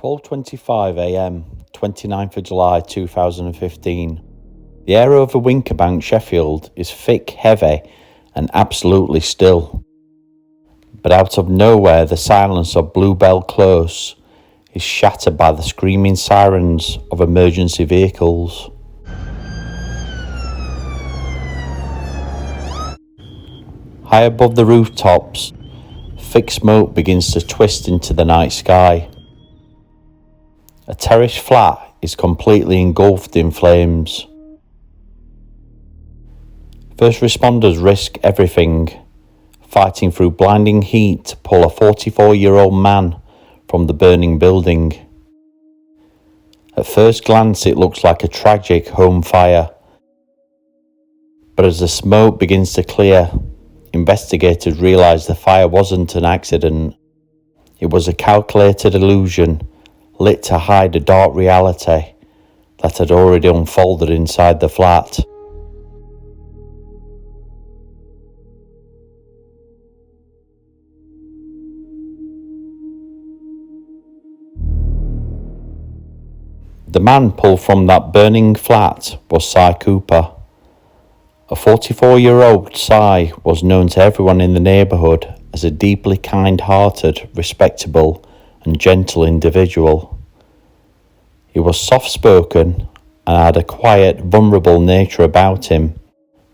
12:25 a.m, 29th of July 2015. The air over Wincobank, Sheffield is thick, heavy and absolutely still. But out of nowhere, the silence of Bluebell Close is shattered by the screaming sirens of emergency vehicles. High above the rooftops, thick smoke begins to twist into the night sky. A terraced flat is completely engulfed in flames. First responders risk everything, fighting through blinding heat to pull a 44-year-old man from the burning building. At first glance it looks like a tragic home fire, but as the smoke begins to clear, investigators realise the fire wasn't an accident. It was a calculated illusion, lit to hide a dark reality that had already unfolded inside the flat. The man pulled from that burning flat was Si Cooper. A 44-year-old Si was known to everyone in the neighbourhood as a deeply kind-hearted, respectable and gentle individual. He was soft-spoken and had a quiet, vulnerable nature about him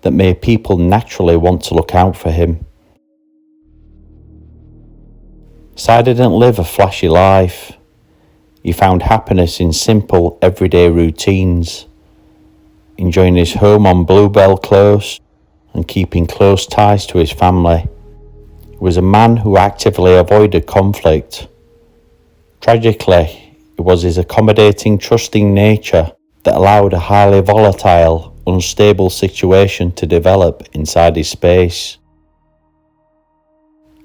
that made people naturally want to look out for him. Si didn't live a flashy life. He found happiness in simple, everyday routines, enjoying his home on Bluebell Close and keeping close ties to his family. He was a man who actively avoided conflict. Tragically, it was his accommodating, trusting nature that allowed a highly volatile, unstable situation to develop inside his space.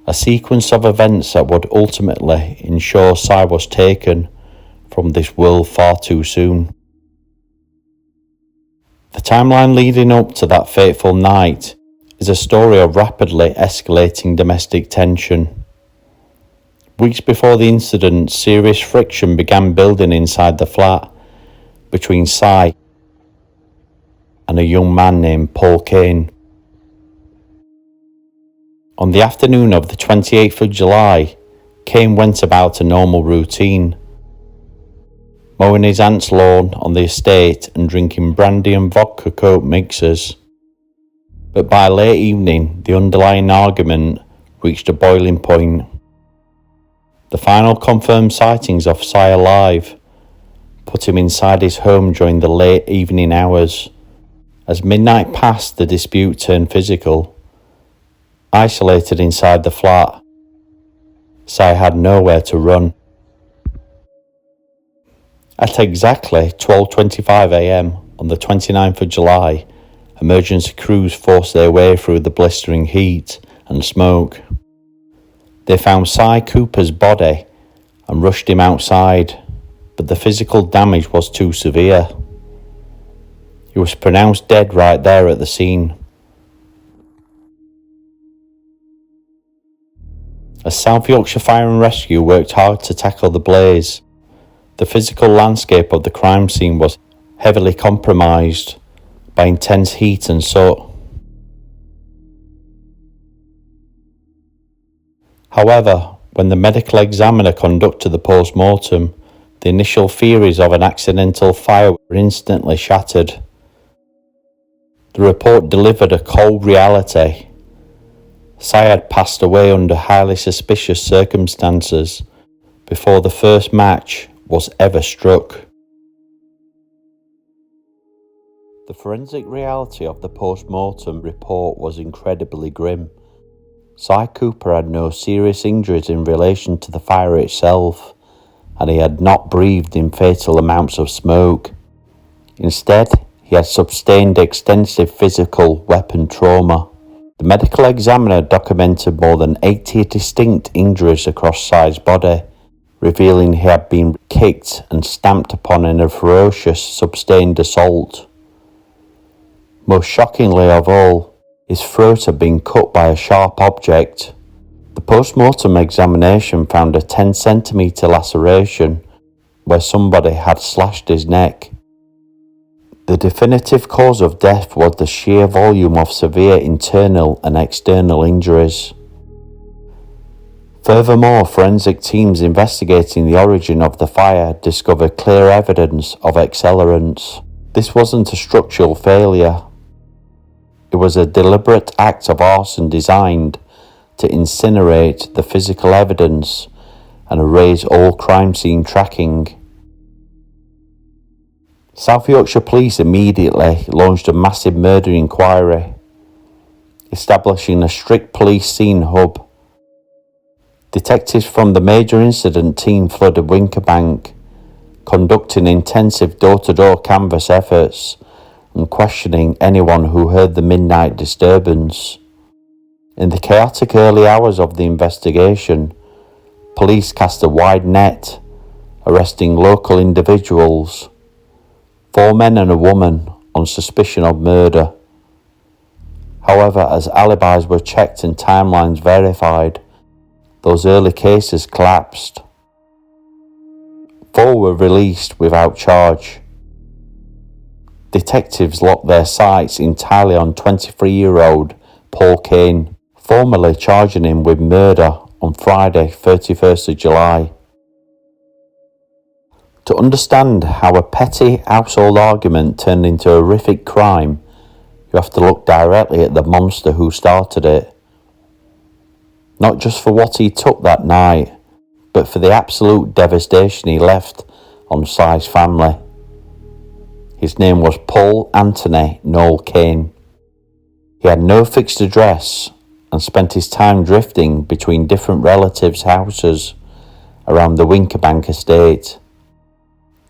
A sequence of events that would ultimately ensure Si was taken from this world far too soon. The timeline leading up to that fateful night is a story of rapidly escalating domestic tension. Weeks before the incident, serious friction began building inside the flat between Si and a young man named Paul Cain. On the afternoon of the 28th of July, Cain went about a normal routine, mowing his aunt's lawn on the estate and drinking brandy and vodka coke mixers. But by late evening, the underlying argument reached a boiling point. The final confirmed sightings of Si alive put him inside his home during the late evening hours. As midnight passed, the dispute turned physical. Isolated inside the flat, Si had nowhere to run. At exactly 12:25 a.m. on the 29th of July, emergency crews forced their way through the blistering heat and smoke. They found Si Cooper's body and rushed him outside, but the physical damage was too severe. He was pronounced dead right there at the scene. As South Yorkshire Fire and Rescue worked hard to tackle the blaze, the physical landscape of the crime scene was heavily compromised by intense heat and soot. However, when the medical examiner conducted the post-mortem, the initial theories of an accidental fire were instantly shattered. The report delivered a cold reality. Si had passed away under highly suspicious circumstances before the first match was ever struck. The forensic reality of the post-mortem report was incredibly grim. Si Cooper had no serious injuries in relation to the fire itself, and he had not breathed in fatal amounts of smoke. Instead, he had sustained extensive physical weapon trauma. The medical examiner documented more than 80 distinct injuries across Si's body, revealing he had been kicked and stamped upon in a ferocious, sustained assault. Most shockingly of all, his throat had been cut by a sharp object. The post-mortem examination found a 10 centimetre laceration where somebody had slashed his neck. The definitive cause of death was the sheer volume of severe internal and external injuries. Furthermore, forensic teams investigating the origin of the fire discovered clear evidence of accelerants. This wasn't a structural failure. It was a deliberate act of arson designed to incinerate the physical evidence and erase all crime scene tracking. South Yorkshire Police immediately launched a massive murder inquiry, establishing a strict police scene hub. Detectives from the major incident team flooded Wincobank, conducting intensive door-to-door canvass efforts and questioning anyone who heard the midnight disturbance. In the chaotic early hours of the investigation, police cast a wide net, arresting local individuals, 4 men and a woman, on suspicion of murder. However, as alibis were checked and timelines verified, those early cases collapsed. 4 were released without charge. Detectives locked their sights entirely on 23-year-old Paul Cain, formally charging him with murder on Friday, 31st of July. To understand how a petty household argument turned into a horrific crime, you have to look directly at the monster who started it. Not just for what he took that night, but for the absolute devastation he left on Si's family. His name was Paul Anthony Noel Cain. He had no fixed address and spent his time drifting between different relatives' houses around the Wincobank estate.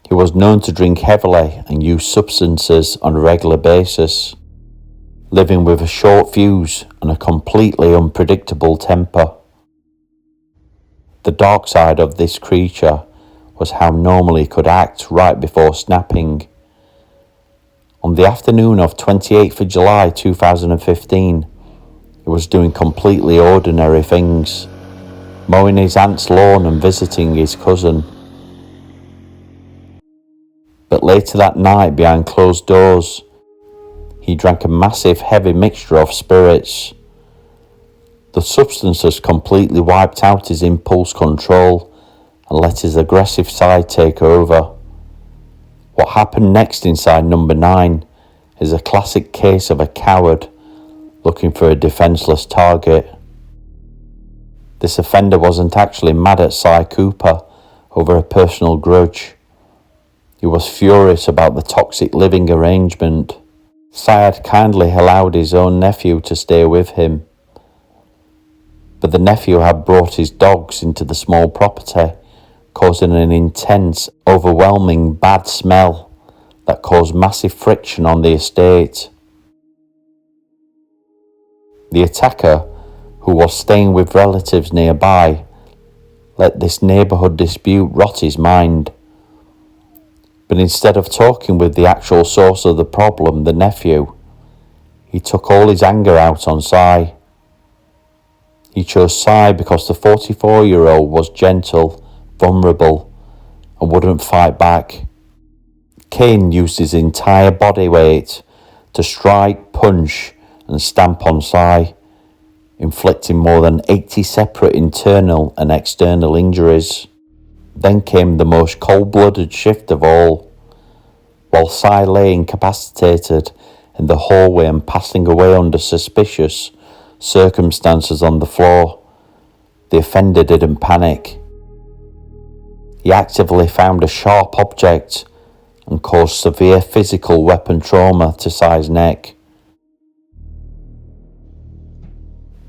He was known to drink heavily and use substances on a regular basis, living with a short fuse and a completely unpredictable temper. The dark side of this creature was how normal he could act right before snapping. On the afternoon of 28th of July 2015, he was doing completely ordinary things, mowing his aunt's lawn and visiting his cousin. But later that night, behind closed doors, he drank a massive heavy mixture of spirits. The substances completely wiped out his impulse control and let his aggressive side take over. What happened next inside number 9 is a classic case of a coward looking for a defenceless target. This offender wasn't actually mad at Si Cooper over a personal grudge. He was furious about the toxic living arrangement. Si had kindly allowed his own nephew to stay with him, but the nephew had brought his dogs into the small property, causing an intense, overwhelming bad smell that caused massive friction on the estate. The attacker, who was staying with relatives nearby, let this neighbourhood dispute rot his mind. But instead of talking with the actual source of the problem, the nephew, he took all his anger out on Si. He chose Si because the 44-year-old was gentle, vulnerable, and wouldn't fight back. Cain used his entire body weight to strike, punch, and stamp on Si, inflicting more than 80 separate internal and external injuries. Then came the most cold-blooded shift of all. While Si lay incapacitated in the hallway and passing away under suspicious circumstances on the floor, the offender didn't panic. He actively found a sharp object and caused severe physical weapon trauma to Si's neck,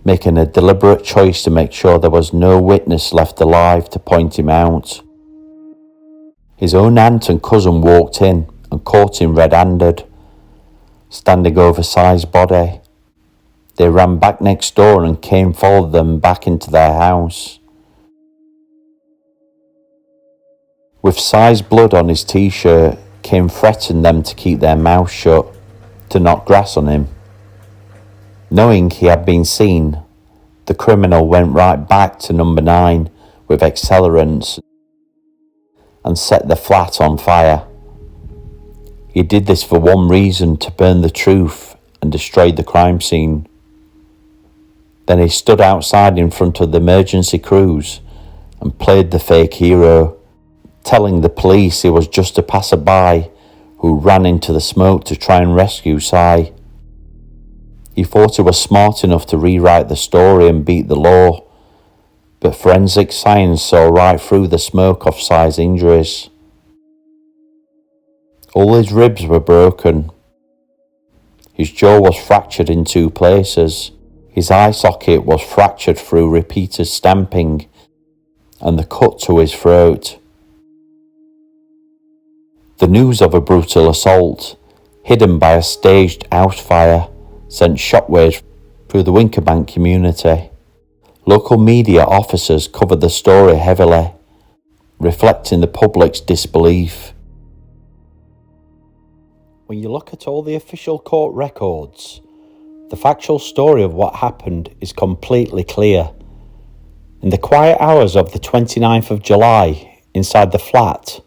making a deliberate choice to make sure there was no witness left alive to point him out. His own aunt and cousin walked in and caught him red-handed, standing over Si's body. They ran back next door and Cain followed them back into their house. With Si's blood on his t-shirt, Cain threatened them to keep their mouths shut, to knock grass on him. Knowing he had been seen, the criminal went right back to number 9 with accelerants and set the flat on fire. He did this for one reason: to burn the truth and destroy the crime scene. Then he stood outside in front of the emergency crews and played the fake hero, telling the police he was just a passerby who ran into the smoke to try and rescue Si. He thought he was smart enough to rewrite the story and beat the law, but forensic science saw right through the smoke of Si's injuries. All his ribs were broken. His jaw was fractured in 2 places. His eye socket was fractured through repeated stamping, and the cut to his throat. The news of a brutal assault, hidden by a staged house fire, sent shockwaves through the Wincobank community. Local media officers covered the story heavily, reflecting the public's disbelief. When you look at all the official court records, the factual story of what happened is completely clear. In the quiet hours of the 29th of July, inside the flat,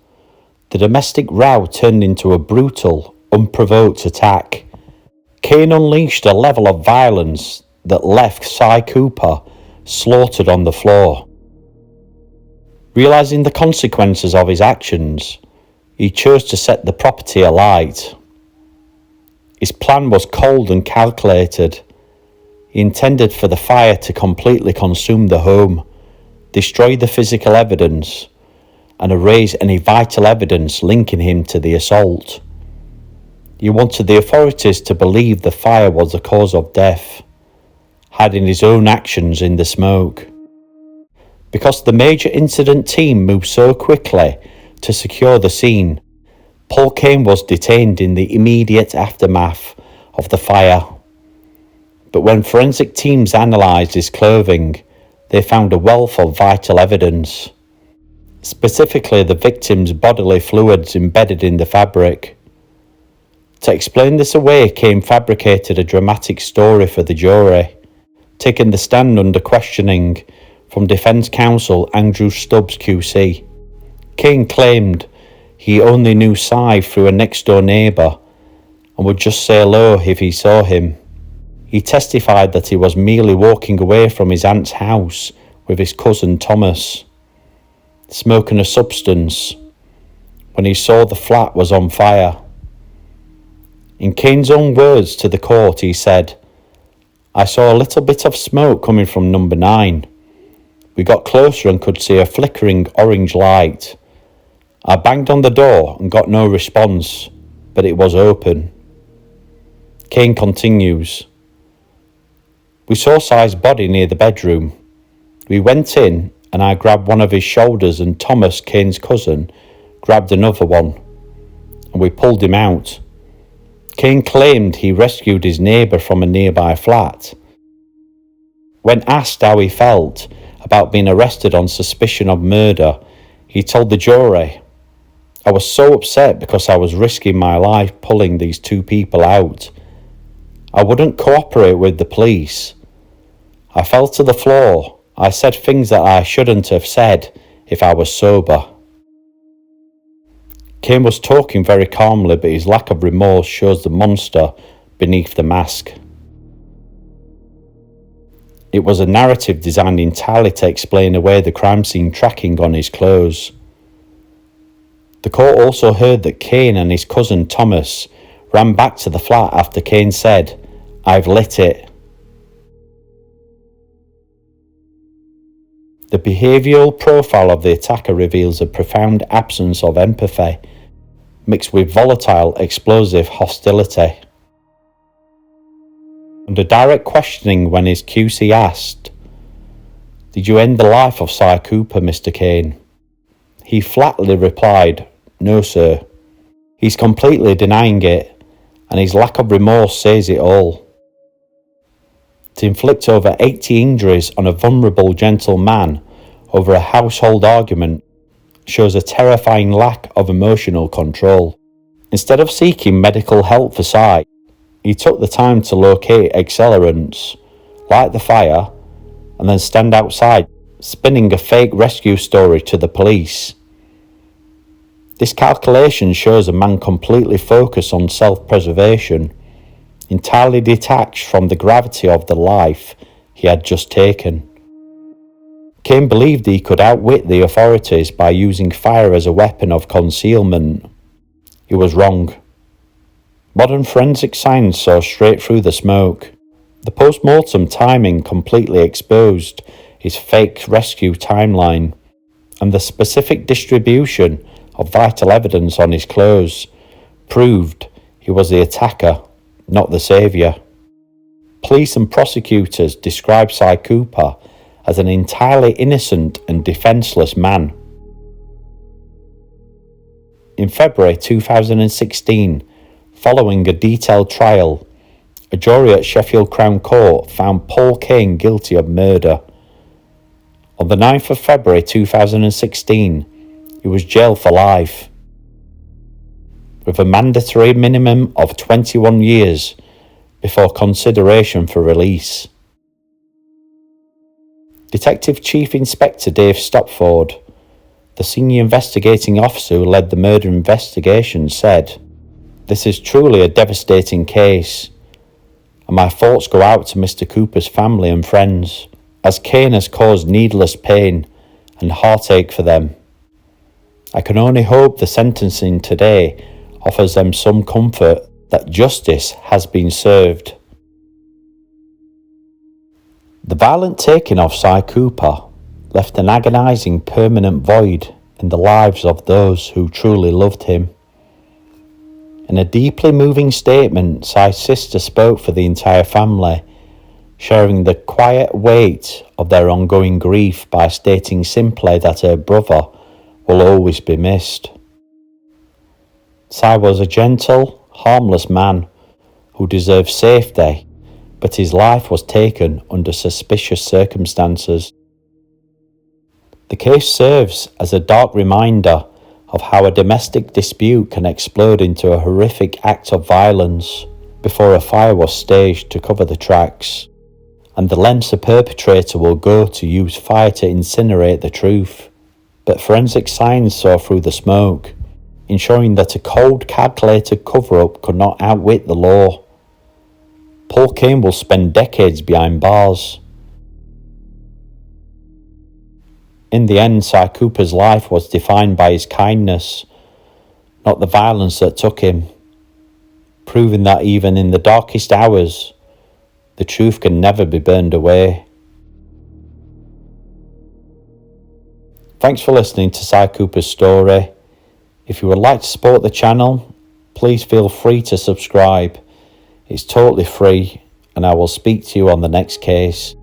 the domestic row turned into a brutal, unprovoked attack. Cain unleashed a level of violence that left Si Cooper slaughtered on the floor. Realising the consequences of his actions, he chose to set the property alight. His plan was cold and calculated. He intended for the fire to completely consume the home, destroy the physical evidence, and erase any vital evidence linking him to the assault. He wanted the authorities to believe the fire was the cause of death, hiding his own actions in the smoke. Because the major incident team moved so quickly to secure the scene, Paul Cain was detained in the immediate aftermath of the fire. But when forensic teams analysed his clothing, they found a wealth of vital evidence, specifically the victim's bodily fluids embedded in the fabric. To explain this away, Cain fabricated a dramatic story for the jury, taking the stand under questioning from defence counsel Andrew Stubbs QC. Cain claimed he only knew Si through a next-door neighbour and would just say hello if he saw him. He testified that he was merely walking away from his aunt's house with his cousin Thomas, smoking a substance, when he saw the flat was on fire. In Cain's own words to the court, he said, "I saw a little bit of smoke coming from number 9. We got closer and could see a flickering orange light. I banged on the door and got no response, but it was open." Cain continues, "We saw Si's body near the bedroom. We went in and I grabbed one of his shoulders and Thomas, Cain's cousin, grabbed another one, and we pulled him out." Cain claimed he rescued his neighbour from a nearby flat. When asked how he felt about being arrested on suspicion of murder, he told the jury, "I was so upset because I was risking my life pulling these 2 people out. I wouldn't cooperate with the police. I fell to the floor. I said things that I shouldn't have said if I was sober." Cain was talking very calmly, but his lack of remorse shows the monster beneath the mask. It was a narrative designed entirely to explain away the crime scene tracking on his clothes. The court also heard that Cain and his cousin Thomas ran back to the flat after Cain said, "I've lit it." The behavioural profile of the attacker reveals a profound absence of empathy, mixed with volatile, explosive hostility. Under direct questioning when his QC asked, "Did you end the life of Si Cooper, Mr. Cain?" he flatly replied, "No, sir." He's completely denying it, and his lack of remorse says it all. To inflict over 80 injuries on a vulnerable gentle man over a household argument shows a terrifying lack of emotional control. Instead of seeking medical help for Si, he took the time to locate accelerants, light the fire, and then stand outside, spinning a fake rescue story to the police. This calculation shows a man completely focused on self-preservation, entirely detached from the gravity of the life he had just taken. Cain believed he could outwit the authorities by using fire as a weapon of concealment. He was wrong. Modern forensic science saw straight through the smoke. The post-mortem timing completely exposed his fake rescue timeline, and the specific distribution of vital evidence on his clothes proved he was the attacker, not the saviour. Police and prosecutors described Cy Cooper as an entirely innocent and defenceless man. In February 2016, following a detailed trial, a jury at Sheffield Crown Court found Paul Cain guilty of murder. On the 9th of February 2016, he was jailed for life, with a mandatory minimum of 21 years before consideration for release. Detective Chief Inspector Dave Stopford, the senior investigating officer who led the murder investigation, said, "This is truly a devastating case, and my thoughts go out to Mr. Cooper's family and friends, as Cain has caused needless pain and heartache for them. I can only hope the sentencing today offers them some comfort that justice has been served." The violent taking of Cy Cooper left an agonising permanent void in the lives of those who truly loved him. In a deeply moving statement, Cy's sister spoke for the entire family, sharing the quiet weight of their ongoing grief by stating simply that her brother will always be missed. Cy was a gentle, harmless man who deserved safety, but his life was taken under suspicious circumstances. The case serves as a dark reminder of how a domestic dispute can explode into a horrific act of violence before a fire was staged to cover the tracks, and the lengths a perpetrator will go to use fire to incinerate the truth. But forensic science saw through the smoke, ensuring that a cold, calculated cover-up could not outwit the law. Paul Cain will spend decades behind bars. In the end, Cy Cooper's life was defined by his kindness, not the violence that took him, proving that even in the darkest hours, the truth can never be burned away. Thanks for listening to Cy Cooper's story. If you would like to support the channel, please feel free to subscribe. It's totally free, and I will speak to you on the next case.